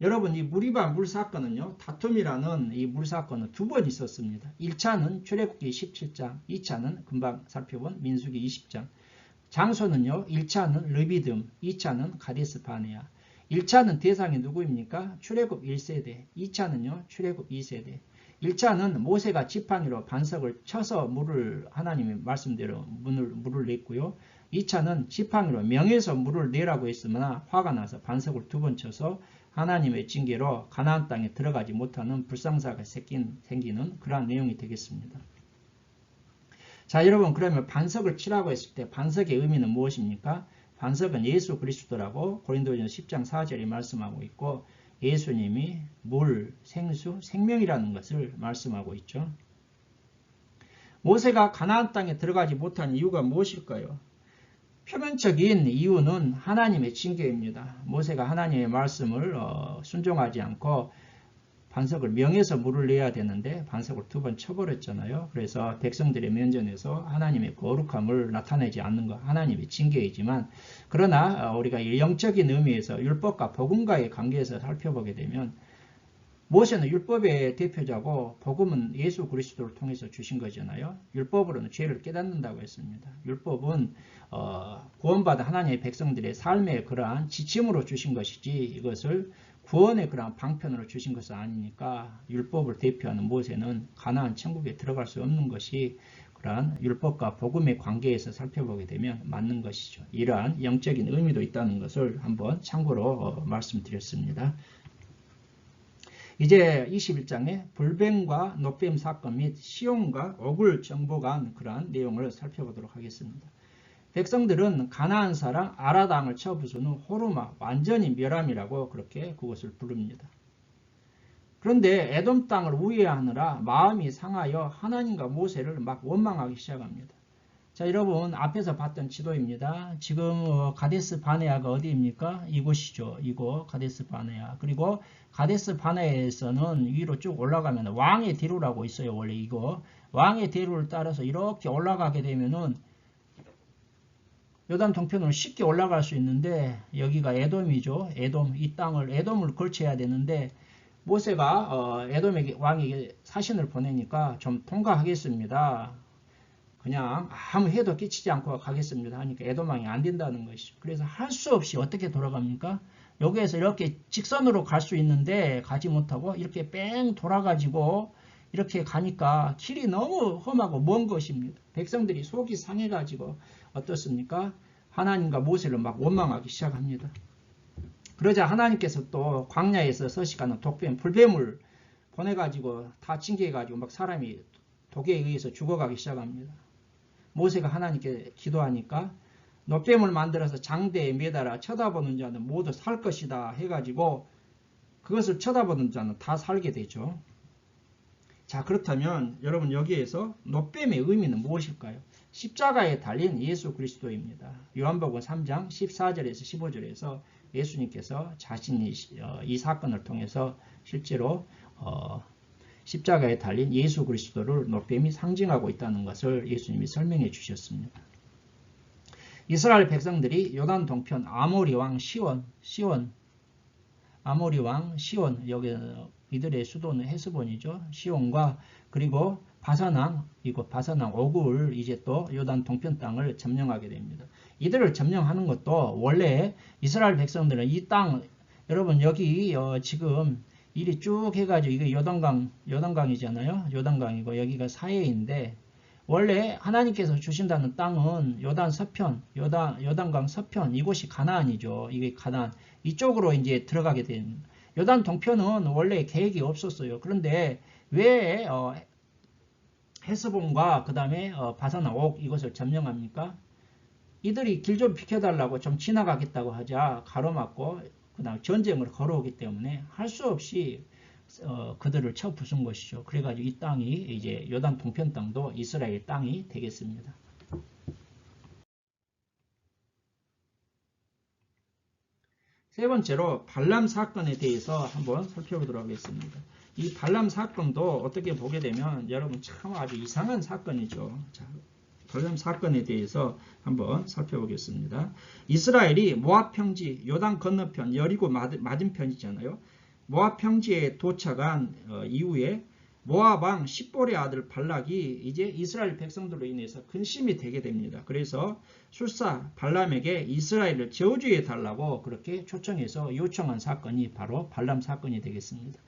여러분, 이 무리바 물사건은요, 다툼이라는 이 물사건은 2번 있었습니다. 1차는 출애굽기 17장, 2차는 금방 살펴본 민수기 20장. 장소는요, 1차는 르비듬, 2차는 가데스 바네아. 1차는 대상이 누구입니까? 출애굽 1세대, 2차는요, 출애굽 2세대. 1차는 모세가 지팡이로 반석을 쳐서 물을, 하나님의 말씀대로 물을 냈고요. 2차는 지팡이로 명해서 물을 내라고 했으나 화가 나서 반석을 2번 쳐서 하나님의 징계로 가나안 땅에 들어가지 못하는 불상사가 생기는 그러한 내용이 되겠습니다. 자, 여러분, 그러면 반석을 치라고 했을 때 반석의 의미는 무엇입니까? 반석은 예수 그리스도라고 고린도전서 10장 4절에 말씀하고 있고, 예수님이 물, 생수, 생명이라는 것을 말씀하고 있죠. 모세가 가나안 땅에 들어가지 못한 이유가 무엇일까요? 표면적인 이유는 하나님의 징계입니다. 모세가 하나님의 말씀을 순종하지 않고 반석을 명해서 물을 내야 되는데 반석을 2번 쳐버렸잖아요. 그래서 백성들의 면전에서 하나님의 거룩함을 나타내지 않는 것, 하나님의 징계이지만, 그러나 우리가 영적인 의미에서 율법과 복음과의 관계에서 살펴보게 되면 모세는 율법의 대표자고 복음은 예수 그리스도를 통해서 주신 거잖아요. 율법으로는 죄를 깨닫는다고 했습니다. 율법은 구원받은 하나님의 백성들의 삶의 그러한 지침으로 주신 것이지 이것을 구원의 그러한 방편으로 주신 것은 아니니까 율법을 대표하는 모세는 가나안 천국에 들어갈 수 없는 것이 그러한 율법과 복음의 관계에서 살펴보게 되면 맞는 것이죠. 이러한 영적인 의미도 있다는 것을 한번 참고로 말씀드렸습니다. 이제 21장에 불뱀과 노뱀 사건 및 시온과 옥을 정복한 그러한 내용을 살펴보도록 하겠습니다. 백성들은 가나안 사람 아라 땅을 쳐부순 후 호르마 완전히 멸함이라고 그렇게 그것을 부릅니다. 그런데 에돔 땅을 우회하느라 마음이 상하여 하나님과 모세를 막 원망하기 시작합니다. 자, 여러분 앞에서 봤던 지도입니다. 지금 가데스 바네아가 어디입니까? 이곳이죠. 이곳 가데스 바네아. 그리고 가데스 바네아에서는 위로 쭉 올라가면 왕의 대로라고 있어요. 원래 이거 왕의 대로를 따라서 이렇게 올라가게 되면은 요단 동편으로 쉽게 올라갈 수 있는데 여기가 에돔이죠. 에돔, 이 땅을 에돔을 걸쳐야 되는데 모세가 에돔에게 왕에게 사신을 보내니까 좀 통과하겠습니다. 그냥 아무 해도 끼치지 않고 가겠습니다 하니까 에돔 왕이 안 된다는 것이죠. 그래서 할 수 없이 어떻게 돌아갑니까? 여기에서 이렇게 직선으로 갈 수 있는데 가지 못하고 이렇게 뺑 돌아가지고 이렇게 가니까 길이 너무 험하고 먼 것입니다. 백성들이 속이 상해가지고 어떻습니까? 하나님과 모세를 막 원망하기 시작합니다. 그러자 하나님께서 또 광야에서 서식하는 독뱀, 불뱀을 보내가지고 다 징계해가지고 막 사람이 독에 의해서 죽어가기 시작합니다. 모세가 하나님께 기도하니까 노뱀을 만들어서 장대에 매달아 쳐다보는 자는 모두 살 것이다 해가지고 그것을 쳐다보는 자는 다 살게 되죠. 자, 그렇다면 여러분 여기에서 노뱀의 의미는 무엇일까요? 십자가에 달린 예수 그리스도입니다. 요한복음 3장 14절에서 15절에서 예수님께서 자신이 이 사건을 통해서 실제로 십자가에 달린 예수 그리스도를 노뱀이 상징하고 있다는 것을 예수님이 설명해 주셨습니다. 이스라엘 백성들이 요단 동편 아모리 왕 시온, 아모리 왕 시온, 여기 이들의 수도는 헤스본이죠. 시온과 그리고 바사낭, 이곳 바사낭 오구를 이제 또 요단 동편 땅을 점령하게 됩니다. 이들을 점령하는 것도 원래 이스라엘 백성들은 이 땅, 여러분 여기 지금 이리 쭉 해가지고 이게 요단강이잖아요. 요단강이고 여기가 사해인데 원래 하나님께서 주신다는 땅은 요단 서편, 요단강 서편 이곳이 가나안이죠. 이게 가나안 이쪽으로 이제 들어가게 됩니다. 요단 동편은 원래 계획이 없었어요. 그런데 왜 헤스본과 그 다음에 바사나 옥 이것을 점령합니까? 이들이 길 좀 비켜달라고 좀 지나가겠다고 하자 가로막고 그 다음 전쟁을 걸어오기 때문에 할 수 없이 그들을 쳐 부순 것이죠. 그래가지고 이 땅이 이제 요단 동편 땅도 이스라엘 땅이 되겠습니다. 세 번째로 발람 사건에 대해서 한번 살펴보도록 하겠습니다. 이 발람 사건도 어떻게 보게 되면 여러분 참 아주 이상한 사건이죠. 자, 발람 사건에 대해서 한번 살펴보겠습니다. 이스라엘이 모압 평지, 요단 건너편, 여리고 맞은편이잖아요. 모압 평지에 도착한 이후에 모압 왕 십볼의 아들 발락이 이제 이스라엘 백성들로 인해서 근심이 되게 됩니다. 그래서 술사 발람에게 이스라엘을 저주해 달라고 그렇게 초청해서 요청한 사건이 바로 발람 사건이 되겠습니다.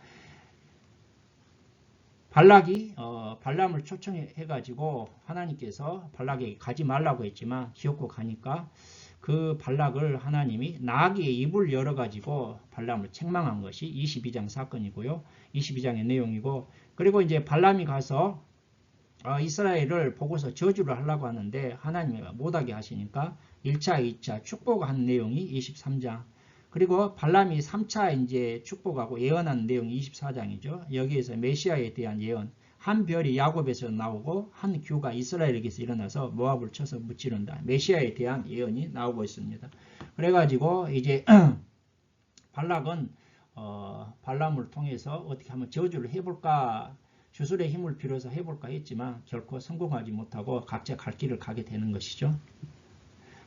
발락이 발람을 초청해가지고 하나님께서 발락에게 가지 말라고 했지만 기어코 가니까 그 발락을 하나님이 나귀의 입을 열어가지고 발람을 책망한 것이 22장 사건이고요. 22장의 내용이고 그리고 이제 발람이 가서 이스라엘을 보고서 저주를 하려고 하는데 하나님이 못하게 하시니까 1차, 2차 축복한 내용이 23장 그리고 발람이 3차 이제 축복하고 예언한 내용이 24장이죠. 여기에서 메시아에 대한 예언 한 별이 야곱에서 나오고 한 규가 이스라엘에게서 일어나서 모압을 쳐서 무찌른다. 메시아에 대한 예언이 나오고 있습니다. 그래가지고 이제 발락은 발람을 통해서 어떻게 한번 저주를 해볼까 주술의 힘을 빌어서 해볼까 했지만 결코 성공하지 못하고 각자 갈 길을 가게 되는 것이죠.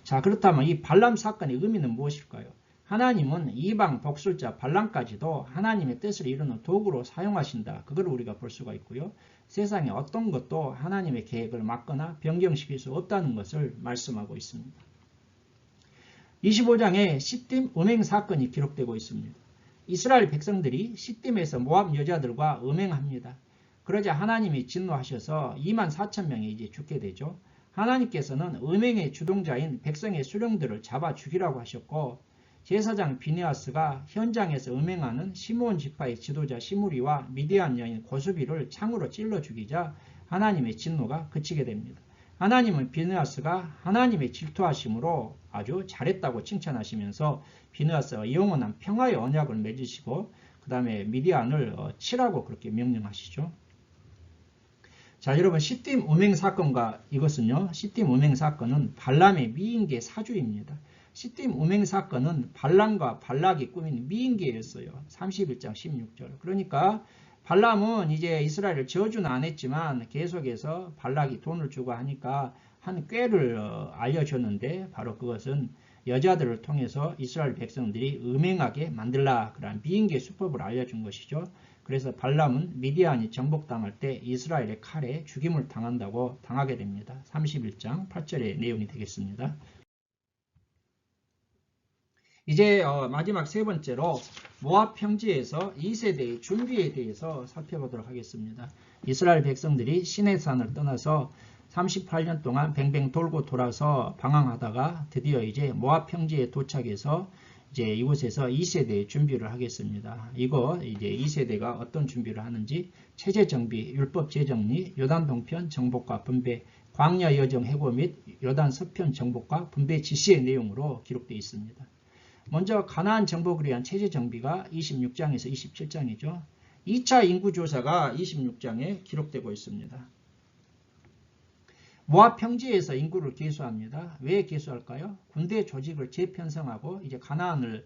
자, 그렇다면 이 발람 사건의 의미는 무엇일까요? 하나님은 이방 복술자 발람까지도 하나님의 뜻을 이루는 도구로 사용하신다. 그걸 우리가 볼 수가 있고요. 세상에 어떤 것도 하나님의 계획을 막거나 변경시킬 수 없다는 것을 말씀하고 있습니다. 25장에 시딤 음행 사건이 기록되고 있습니다. 이스라엘 백성들이 시딤에서 모압 여자들과 음행합니다. 그러자 하나님이 진노하셔서 24,000명이 이제 죽게 되죠. 하나님께서는 음행의 주동자인 백성의 수령들을 잡아 죽이라고 하셨고, 제사장 비느하스가 현장에서 음행하는 시므온 지파의 지도자 시므리와 미디안 여인 고수비를 창으로 찔러 죽이자 하나님의 진노가 그치게 됩니다. 하나님은 비느하스가 하나님의 질투하심으로 아주 잘했다고 칭찬하시면서 비느하스가 영원한 평화의 언약을 맺으시고 그 다음에 미디안을 치라고 그렇게 명령하시죠. 자, 여러분, 시딤 음행 사건과 이것은요, 시딤 음행 사건은 발람의 미인계 사주입니다. 시딤 음행 사건은 발람과 발락이 꾸민 미인계였어요. 31장 16절. 그러니까 발람은 이제 이스라엘을 저주는 안 했지만 계속해서 발락이 돈을 주고 하니까 한 꾀를 알려줬는데, 바로 그것은 여자들을 통해서 이스라엘 백성들이 음행하게 만들라, 그런 미인계 수법을 알려준 것이죠. 그래서 발람은 미디안이 정복당할 때 이스라엘의 칼에 죽임을 당하게 됩니다. 31장 8절의 내용이 되겠습니다. 이제 마지막 세 번째로 모압 평지에서 2세대의 준비에 대해서 살펴보도록 하겠습니다. 이스라엘 백성들이 시내산을 떠나서 38년 동안 뱅뱅 돌고 돌아서 방황하다가 드디어 이제 모압 평지에 도착해서 이제 이곳에서 2세대의 준비를 하겠습니다. 이거 이제 2세대가 어떤 준비를 하는지 체제 정비, 율법 재정리, 요단 동편 정복과 분배, 광야 여정 해고 및 요단 서편 정복과 분배 지시의 내용으로 기록되어 있습니다. 먼저 가나안 정복을 위한 체제 정비가 26장에서 27장이죠. 2차 인구조사가 26장에 기록되고 있습니다. 모압 평지에서 인구를 계수합니다. 왜 계수할까요? 군대 조직을 재편성하고 이제 가나안을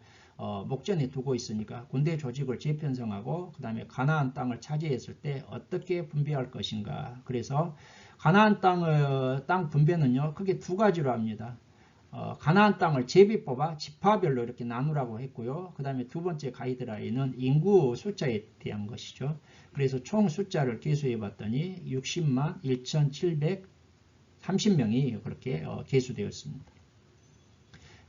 목전에 두고 있으니까 군대 조직을 재편성하고 그 다음에 가나안 땅을 차지했을 때 어떻게 분배할 것인가. 그래서 가나안 땅 분배는요, 크게 두 가지로 합니다. 가나안 땅을 제비 뽑아 지파별로 이렇게 나누라고 했고요. 그 다음에 두 번째 가이드라인은 인구 숫자에 대한 것이죠. 그래서 총 숫자를 계수해 봤더니 60만 1,730명이 그렇게 계수되었습니다.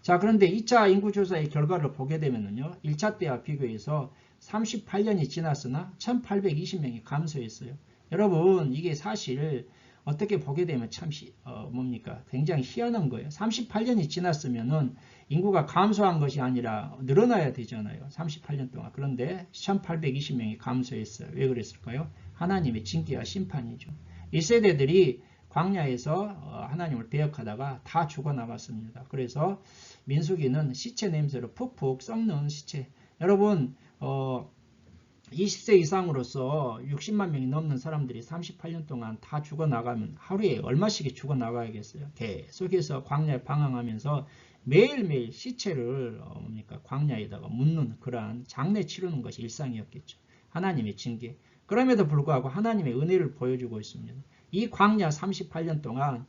자, 그런데 2차 인구조사의 결과를 보게 되면요, 1차 때와 비교해서 38년이 지났으나 1,820명이 감소했어요. 여러분, 이게 사실 어떻게 보게 되면 참 굉장히 희한한 거예요. 38년이 지났으면은 인구가 감소한 것이 아니라 늘어나야 되잖아요. 38년 동안. 그런데 1,820명이 감소했어요. 왜 그랬을까요? 하나님의 징계와 심판이죠. 1세대들이 광야에서 하나님을 배역하다가 다 죽어나갔습니다. 그래서 민수기는 시체 냄새로 푹푹 썩는 시체. 여러분 20세 이상으로서 60만 명이 넘는 사람들이 38년 동안 다 죽어나가면 하루에 얼마씩 죽어나가야겠어요. 계속해서 광야에 방황하면서 매일매일 시체를 광야에다가 묻는 그러한 장례 치르는 것이 일상이었겠죠. 하나님의 징계. 그럼에도 불구하고 하나님의 은혜를 보여주고 있습니다. 이 광야 38년 동안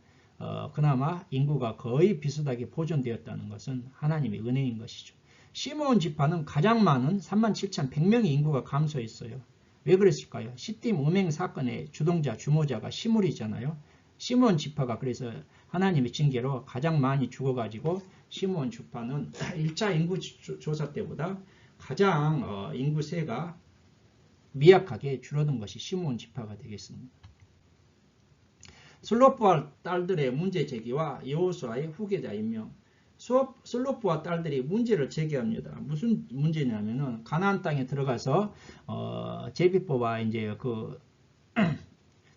그나마 인구가 거의 비슷하게 보존되었다는 것은 하나님의 은혜인 것이죠. 시므온 지파는 가장 많은 37,100명의 인구가 감소했어요. 왜 그랬을까요? 시딤 음행 사건의 주모자가 시므리잖아요. 시므온 지파가 그래서 하나님의 징계로 가장 많이 죽어가지고 시므온 지파는 1차 인구조사 때보다 가장 인구세가 미약하게 줄어든 것이 시므온 지파가 되겠습니다. 슬로프와 딸들의 문제 제기와 여호수아의 후계자 임명. 슬로프와 딸들이 문제를 제기합니다. 무슨 문제냐면은 가나안 땅에 들어가서 제비뽑아 이제 그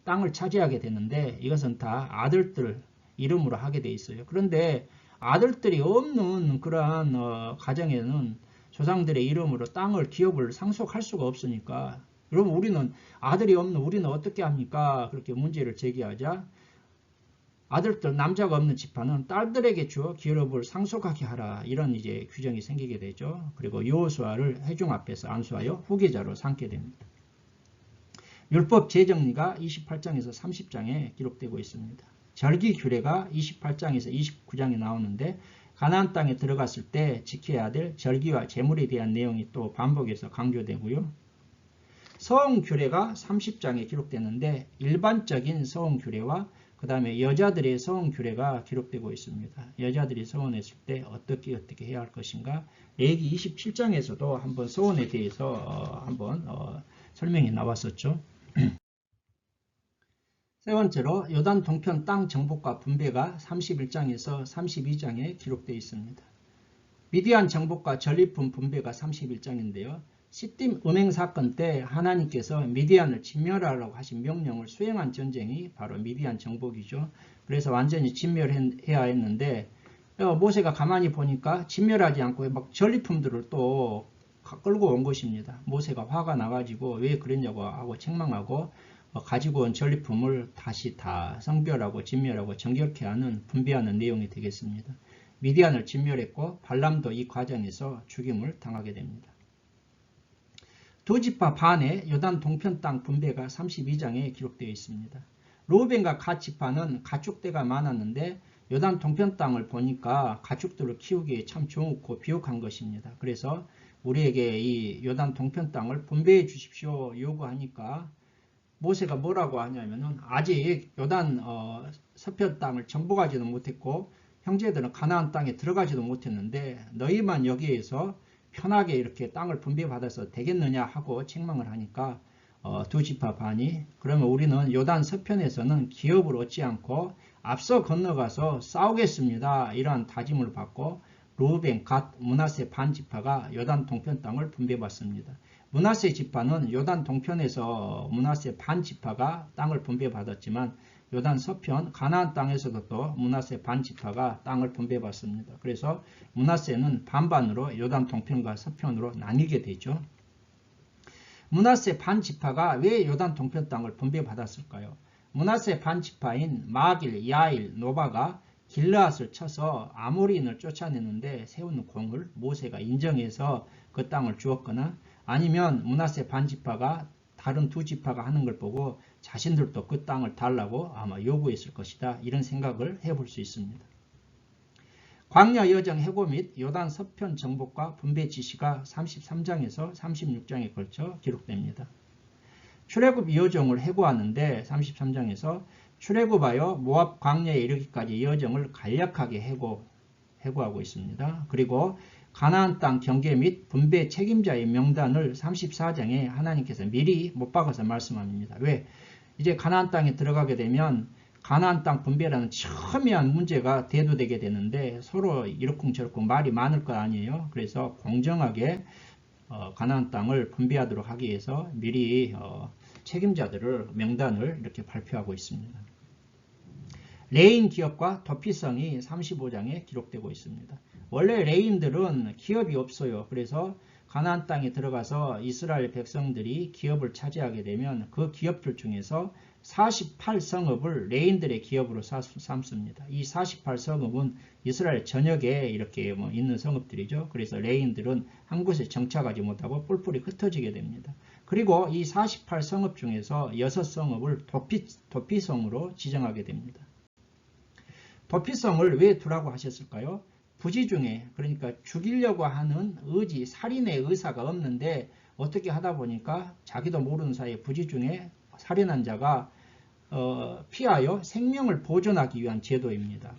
땅을 차지하게 되는데 이것은 다 아들들 이름으로 하게 돼 있어요. 그런데 아들들이 없는 그러한 가정에는 조상들의 이름으로 땅을 기업을 상속할 수가 없으니까, 여러분 우리는 아들이 없는 우리는 어떻게 합니까? 그렇게 문제를 제기하자 아들들 남자가 없는 지파는 딸들에게 주어 기업을 상속하게 하라, 이런 이제 규정이 생기게 되죠. 그리고 여호수아를 회중 앞에서 안수하여 후계자로 삼게 됩니다. 율법 재정리가 28장에서 30장에 기록되고 있습니다. 절기 규례가 28장에서 29장에 나오는데 가나안 땅에 들어갔을 때 지켜야 될 절기와 제물에 대한 내용이 또 반복해서 강조되고요. 서원 규례가 30장에 기록되는데 일반적인 서원 규례와 그 다음에 여자들의 서원 규례가 기록되고 있습니다. 여자들이 서원했을 때 어떻게 해야 할 것인가. 레위기 27장에서도 한번 서원에 대해서 한번 설명이 나왔었죠. 세 번째로 요단 동편 땅 정복과 분배가 31장에서 32장에 기록되어 있습니다. 미디안 정복과 전리품 분배가 31장인데요. 시딤 음행 사건 때 하나님께서 미디안을 진멸하라고 하신 명령을 수행한 전쟁이 바로 미디안 정복이죠. 그래서 완전히 진멸해야 했는데 모세가 가만히 보니까 진멸하지 않고 막 전리품들을 또 끌고 온 것입니다. 모세가 화가 나가지고 왜 그랬냐고 하고 책망하고 가지고 온 전리품을 다시 다 성별하고 진멸하고 정결케 하는 분배하는 내용이 되겠습니다. 미디안을 진멸했고 발람도 이 과정에서 죽임을 당하게 됩니다. 두 지파 반의 요단 동편 땅 분배가 32장에 기록되어 있습니다. 루벤과 갓 지파는 가축대가 많았는데 요단 동편 땅을 보니까 가축들을 키우기에 참 좋고 비옥한 것입니다. 그래서 우리에게 이 요단 동편 땅을 분배해 주십시오 요구하니까 모세가 뭐라고 하냐면은 아직 요단 서편 땅을 정복하지도 못했고 형제들은 가나안 땅에 들어가지도 못했는데 너희만 여기에서 편하게 이렇게 땅을 분배받아서 되겠느냐 하고 책망을 하니까 두 지파 반이 그러면 우리는 요단 서편에서는 기업을 얻지 않고 앞서 건너가서 싸우겠습니다. 이러한 다짐을 받고 루벤, 갓, 므낫세 반 지파가 요단 동편 땅을 분배받습니다. 므낫세 지파는 요단 동편에서 므낫세 반 지파가 땅을 분배받았지만 요단 서편 가나안 땅에서도 또 므낫세 반 지파가 땅을 분배받습니다. 그래서 므낫세는 반반으로 요단 동편과 서편으로 나뉘게 되죠. 므낫세 반 지파가 왜 요단 동편 땅을 분배받았을까요? 므낫세 반 지파인 마길, 야일, 노바가 길르앗을 쳐서 아모리인을 쫓아내는데 세운 공을 모세가 인정해서 그 땅을 주었거나 아니면 므낫세 반 지파가 다른 두 지파가 하는 걸 보고 자신들도 그 땅을 달라고 아마 요구했을 것이다. 이런 생각을 해볼 수 있습니다. 광야 여정 해고 및 요단 서편 정복과 분배 지시가 33장에서 36장에 걸쳐 기록됩니다. 출애굽 여정을 해고하는데 33장에서 출애굽하여 모압 광야에 이르기까지 여정을 간략하게 해고하고 있습니다. 그리고 가나안 땅 경계 및 분배 책임자의 명단을 34장에 하나님께서 미리 못 박아서 말씀합니다. 왜? 이제 가나안 땅에 들어가게 되면 가나안 땅 분배라는 첨예한 문제가 대두되게 되는데 서로 이러쿵저러쿵 말이 많을 거 아니에요. 그래서 공정하게 가나안 땅을 분배하도록 하기 위해서 미리 책임자들을 명단을 이렇게 발표하고 있습니다. 레인 기업과 도피성이 35장에 기록되고 있습니다. 원래 레인들은 기업이 없어요. 그래서 가나안 땅에 들어가서 이스라엘 백성들이 기업을 차지하게 되면 그 기업들 중에서 48성읍을 레인들의 기업으로 삼습니다. 이 48성읍은 이스라엘 전역에 이렇게 있는 성읍들이죠. 그래서 레인들은 한 곳에 정착하지 못하고 뿔뿔이 흩어지게 됩니다. 그리고 이 48성읍 중에서 6성읍을 도피성으로 지정하게 됩니다. 도피성을 왜 두라고 하셨을까요? 부지 중에 그러니까 죽이려고 하는 의지, 살인의 의사가 없는데 어떻게 하다 보니까 자기도 모르는 사이에 부지 중에 살인한 자가 피하여 생명을 보존하기 위한 제도입니다.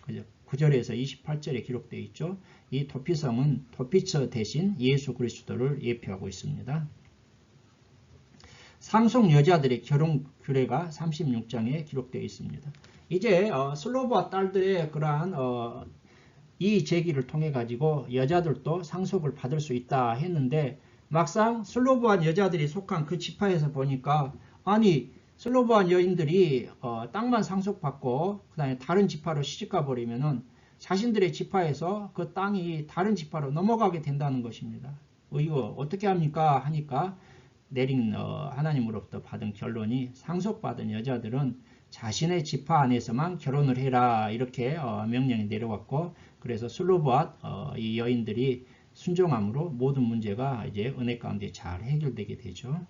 9절에서 28절에 기록되어 있죠. 이 도피성은 도피처 대신 예수 그리스도를 예표하고 있습니다. 상속 여자들의 결혼 규례가 36장에 기록되어 있습니다. 이제 슬로브와 딸들의 그러한 이 제기를 통해 가지고 여자들도 상속을 받을 수 있다 했는데 막상 슬로브한 여자들이 속한 그 지파에서 보니까 아니 슬로브한 여인들이 땅만 상속받고 그 다음에 다른 지파로 시집가 버리면은 자신들의 지파에서 그 땅이 다른 지파로 넘어가게 된다는 것입니다. 이거 어떻게 합니까 하니까 내린 하나님으로부터 받은 결론이 상속받은 여자들은 자신의 지파 안에서만 결혼을 해라 이렇게 명령이 내려왔고 그래서 슬로브앗 이 여인들이 순종함으로 모든 문제가 이제 은혜 가운데 잘 해결되게 되죠.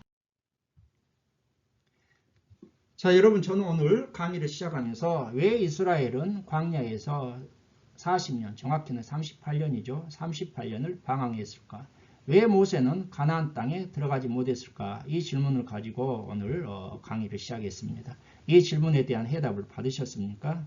자 여러분 저는 오늘 강의를 시작하면서 왜 이스라엘은 광야에서 40년, 정확히는 38년이죠. 38년을 방황했을까? 왜 모세는 가나안 땅에 들어가지 못했을까? 이 질문을 가지고 오늘 강의를 시작했습니다. 이 질문에 대한 해답을 받으셨습니까?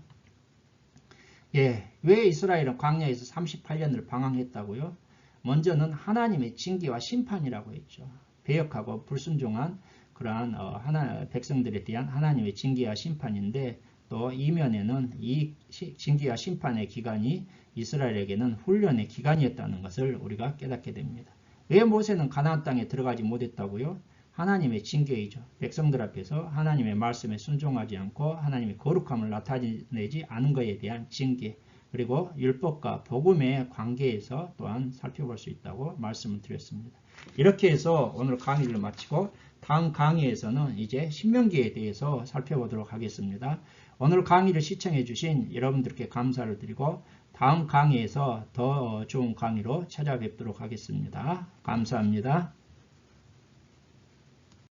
예, 왜 이스라엘은 광야에서 38년을 방황했다고요? 먼저는 하나님의 징계와 심판이라고 했죠. 배역하고 불순종한 그러한 백성들에 대한 하나님의 징계와 심판인데, 또 이면에는 이 징계와 심판의 기간이 이스라엘에게는 훈련의 기간이었다는 것을 우리가 깨닫게 됩니다. 왜 모세는 가나안 땅에 들어가지 못했다고요? 하나님의 징계이죠. 백성들 앞에서 하나님의 말씀에 순종하지 않고 하나님의 거룩함을 나타내지 않은 것에 대한 징계, 그리고 율법과 복음의 관계에서 또한 살펴볼 수 있다고 말씀을 드렸습니다. 이렇게 해서 오늘 강의를 마치고 다음 강의에서는 이제 신명기에 대해서 살펴보도록 하겠습니다. 오늘 강의를 시청해 주신 여러분들께 감사를 드리고 다음 강의에서 더 좋은 강의로 찾아뵙도록 하겠습니다. 감사합니다.